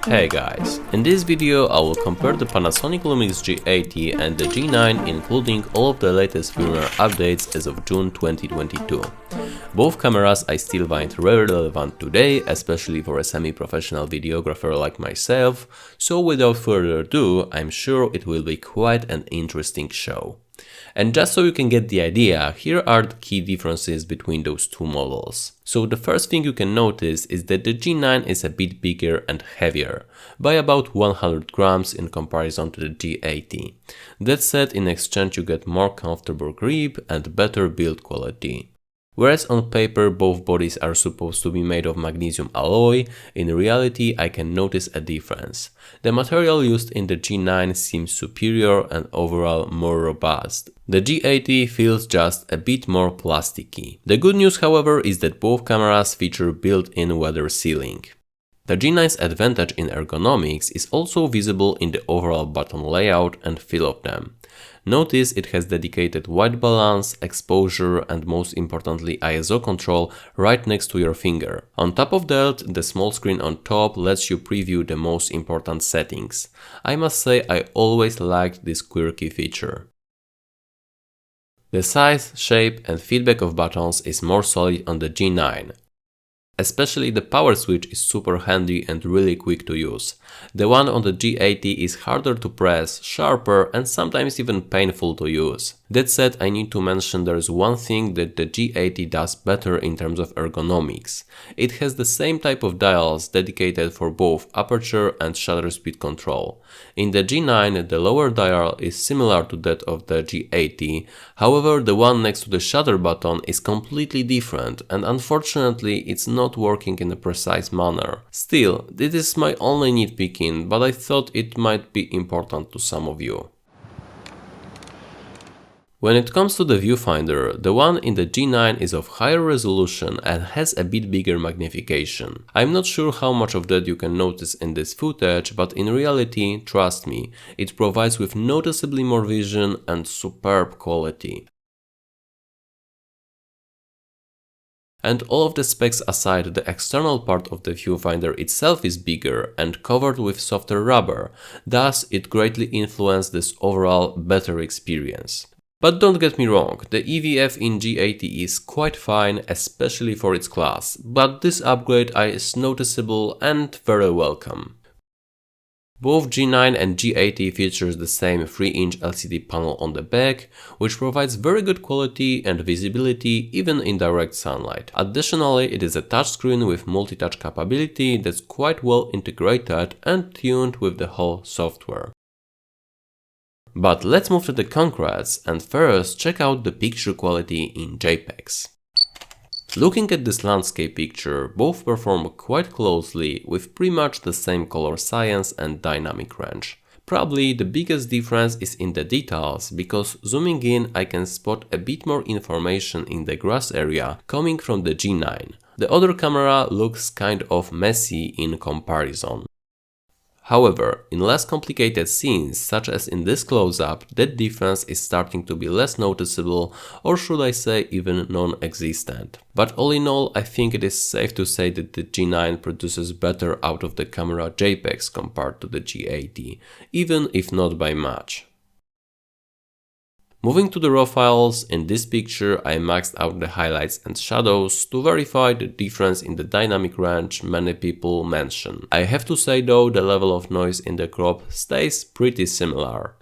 Hey guys, in this video I will compare the Panasonic Lumix G80 and the G9, including all of the latest firmware updates as of June 2022. Both cameras I still find very relevant today, especially for a semi-professional videographer like myself, so without further ado, I'm sure it will be quite an interesting show. And just so you can get the idea, here are the key differences between those two models. So the first thing you can notice is that the G9 is a bit bigger and heavier, by about 100 grams in comparison to the G80. That said, in exchange you get more comfortable grip and better build quality. Whereas on paper both bodies are supposed to be made of magnesium alloy, in reality I can notice a difference. The material used in the G9 seems superior and overall more robust. The G80 feels just a bit more plasticky. The good news, however, is that both cameras feature built-in weather sealing. The G9's advantage in ergonomics is also visible in the overall button layout and feel of them. Notice it has dedicated white balance, exposure and most importantly ISO control right next to your finger. On top of that, the small screen on top lets you preview the most important settings. I must say I always liked this quirky feature. The size, shape and feedback of buttons is more solid on the G9. Especially the power switch is super handy and really quick to use. The one on the G80 is harder to press, sharper and sometimes even painful to use. That said, I need to mention there is one thing that the G80 does better in terms of ergonomics. It has the same type of dials dedicated for both aperture and shutter speed control. In the G9, the lower dial is similar to that of the G80, however the one next to the shutter button is completely different and unfortunately it's not working in a precise manner. Still, this is my only nitpicking, but I thought it might be important to some of you. When it comes to the viewfinder, the one in the G9 is of higher resolution and has a bit bigger magnification. I'm not sure how much of that you can notice in this footage, but in reality, trust me, it provides with noticeably more vision and superb quality. And all of the specs aside, the external part of the viewfinder itself is bigger and covered with softer rubber, thus it greatly influenced this overall better experience. But don't get me wrong, the EVF in G80 is quite fine, especially for its class, but this upgrade is noticeable and very welcome. Both G9 and G80 features the same 3-inch LCD panel on the back, which provides very good quality and visibility even in direct sunlight. Additionally, it is a touchscreen with multi-touch capability that's quite well integrated and tuned with the whole software. But let's move to the concretes and first check out the picture quality in JPEGs. Looking at this landscape picture, both perform quite closely with pretty much the same color science and dynamic range. Probably the biggest difference is in the details, because zooming in I can spot a bit more information in the grass area coming from the G9. The other camera looks kind of messy in comparison. However, in less complicated scenes, such as in this close-up, that difference is starting to be less noticeable, or should I say even non-existent. But all in all, I think it is safe to say that the G9 produces better out of the camera JPEGs compared to the G80, even if not by much. Moving to the raw files, in this picture I maxed out the highlights and shadows to verify the difference in the dynamic range many people mention. I have to say though, the level of noise in the crop stays pretty similar.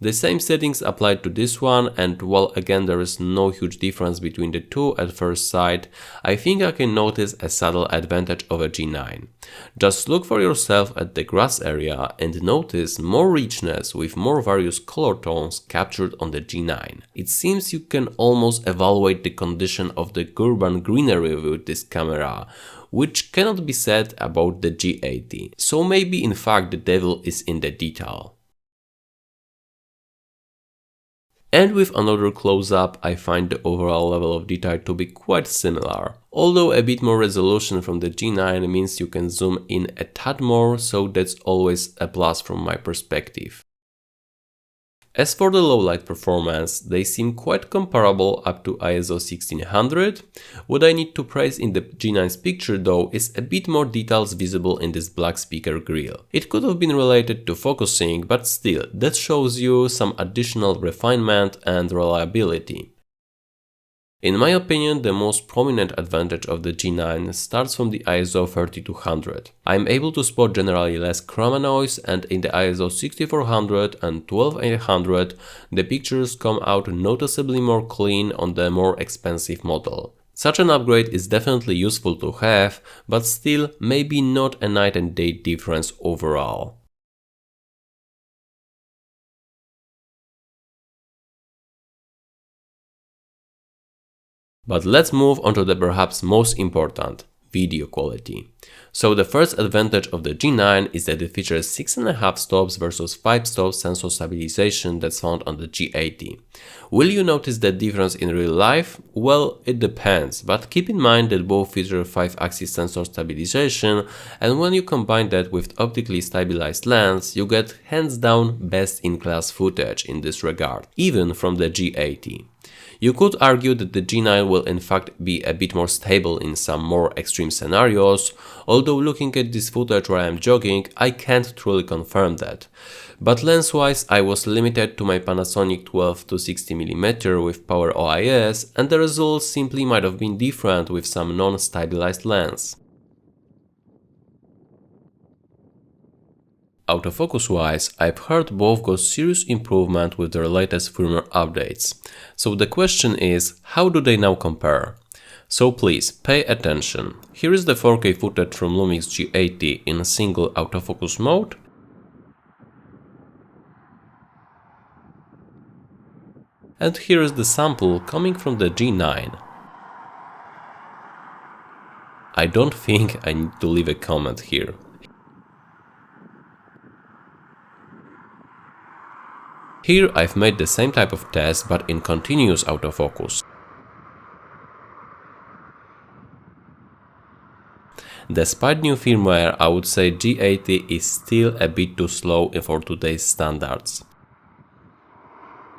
The same settings applied to this one, and while again there is no huge difference between the two at first sight, I think I can notice a subtle advantage of a G9. Just look for yourself at the grass area and notice more richness with more various color tones captured on the G9. It seems you can almost evaluate the condition of the urban greenery with this camera, which cannot be said about the G80. So maybe in fact the devil is in the detail. And with another close-up, I find the overall level of detail to be quite similar. Although a bit more resolution from the G9 means you can zoom in a tad more, so that's always a plus from my perspective. As for the low light performance, they seem quite comparable up to ISO 1600. What I need to praise in the G9's picture though is a bit more details visible in this black speaker grille. It could have been related to focusing, but still, that shows you some additional refinement and reliability. In my opinion, the most prominent advantage of the G9 starts from the ISO 3200. I'm able to spot generally less chroma noise, and in the ISO 6400 and 12800 the pictures come out noticeably more clean on the more expensive model. Such an upgrade is definitely useful to have, but still maybe not a night and day difference overall. But let's move on to the perhaps most important, video quality. So the first advantage of the G9 is that it features 6.5 stops versus 5 stops sensor stabilization that's found on the G80. Will you notice that difference in real life? Well, it depends, but keep in mind that both feature 5-axis sensor stabilization, and when you combine that with optically stabilized lens, you get hands down best-in-class footage in this regard, even from the G80. You could argue that the G9 will in fact be a bit more stable in some more extreme scenarios, although looking at this footage where I'm jogging, I can't truly confirm that. But lens-wise, I was limited to my Panasonic 12-60mm with Power OIS, and the results simply might have been different with some non-stabilized lens. Autofocus-wise, I've heard both got serious improvement with their latest firmware updates. So the question is, how do they now compare? So please, pay attention. Here is the 4K footage from Lumix G80 in single autofocus mode. And here is the sample coming from the G9. I don't think I need to leave a comment here. Here I've made the same type of test but in continuous autofocus. Despite new firmware, I would say G80 is still a bit too slow for today's standards.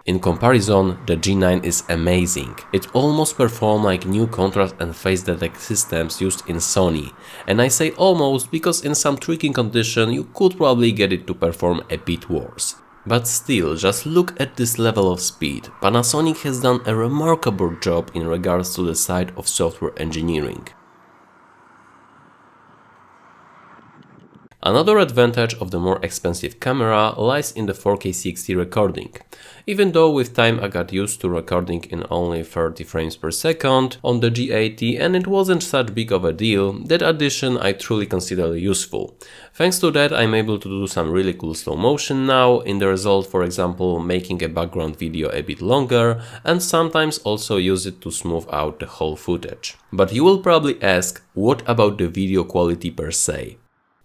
In comparison, the G9 is amazing. It almost performs like new contrast and phase detect systems used in Sony. And I say almost because in some tricky condition you could probably get it to perform a bit worse. But still, just look at this level of speed. Panasonic has done a remarkable job in regards to the side of software engineering. Another advantage of the more expensive camera lies in the 4K 60 recording. Even though with time I got used to recording in only 30 frames per second on the G80 and it wasn't such big of a deal, that addition I truly consider useful. Thanks to that I'm able to do some really cool slow motion now, in the result for example making a background video a bit longer, and sometimes also use it to smooth out the whole footage. But you will probably ask, what about the video quality per se?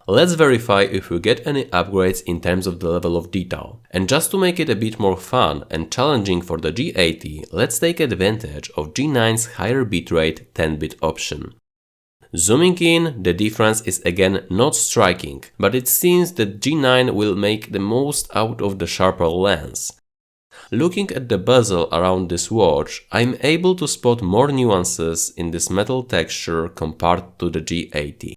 Let's verify if we get any upgrades in terms of the level of detail. And just to make it a bit more fun and challenging for the G80, let's take advantage of G9's higher bitrate 10-bit option. Zooming in, the difference is again not striking, but it seems that G9 will make the most out of the sharper lens. Looking at the bezel around this watch, I'm able to spot more nuances in this metal texture compared to the G80.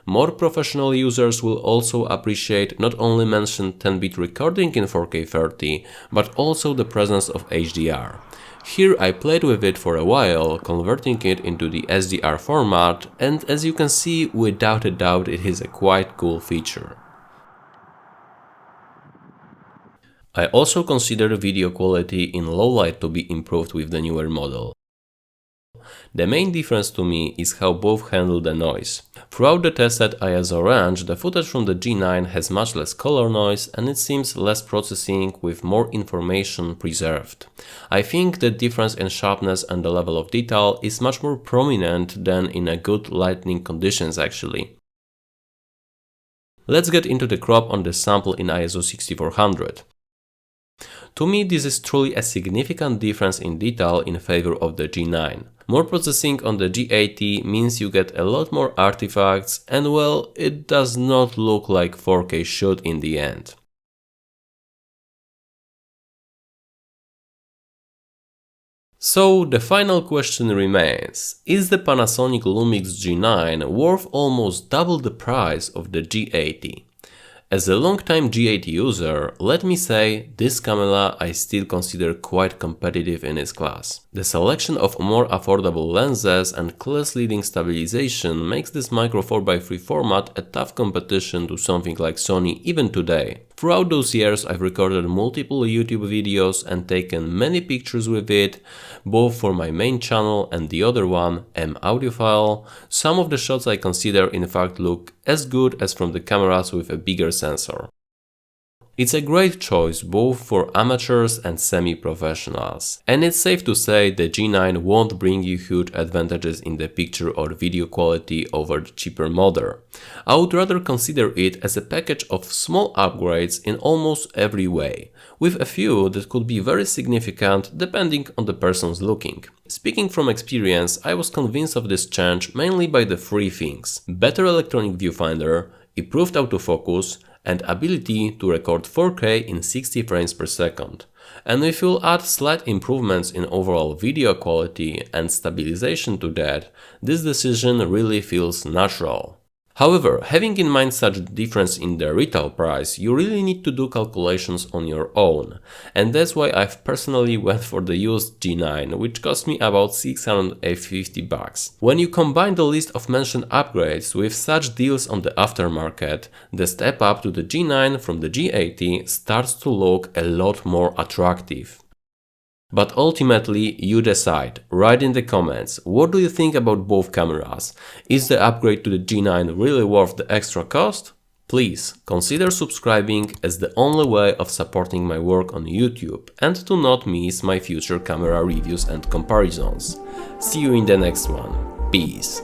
More professional users will also appreciate not only mentioned 10-bit recording in 4K 30, but also the presence of HDR. Here I played with it for a while, converting it into the SDR format, and as you can see, without a doubt it is a quite cool feature. I also consider video quality in low light to be improved with the newer model. The main difference to me is how both handle the noise. Throughout the tested ISO range, the footage from the G9 has much less color noise and it seems less processing with more information preserved. I think the difference in sharpness and the level of detail is much more prominent than in a good lighting conditions actually. Let's get into the crop on the sample in ISO 6400. To me, this is truly a significant difference in detail in favor of the G9. More processing on the G80 means you get a lot more artifacts and well, it does not look like 4K should in the end. So the final question remains, is the Panasonic Lumix G9 worth almost double the price of the G80? As a long-time G80 user, let me say, this camera I still consider quite competitive in its class. The selection of more affordable lenses and class-leading stabilization makes this micro 4x3 format a tough competition to something like Sony even today. Throughout those years I've recorded multiple YouTube videos and taken many pictures with it, both for my main channel and the other one, M-Audiophile. Some of the shots I consider in fact look as good as from the cameras with a bigger sensor. It's a great choice both for amateurs and semi-professionals. And it's safe to say the G9 won't bring you huge advantages in the picture or video quality over the cheaper model. I would rather consider it as a package of small upgrades in almost every way, with a few that could be very significant depending on the person's looking. Speaking from experience, I was convinced of this change mainly by the three things: better electronic viewfinder, improved autofocus, and ability to record 4K in 60 frames per second. And if you'll add slight improvements in overall video quality and stabilization to that, this decision really feels natural. However, having in mind such difference in the retail price, you really need to do calculations on your own. And that's why I've personally went for the used G9, which cost me about $650. When you combine the list of mentioned upgrades with such deals on the aftermarket, the step up to the G9 from the G80 starts to look a lot more attractive. But ultimately, you decide. Write in the comments, what do you think about both cameras? Is the upgrade to the G9 really worth the extra cost? Please consider subscribing as the only way of supporting my work on YouTube and to not miss my future camera reviews and comparisons. See you in the next one. Peace.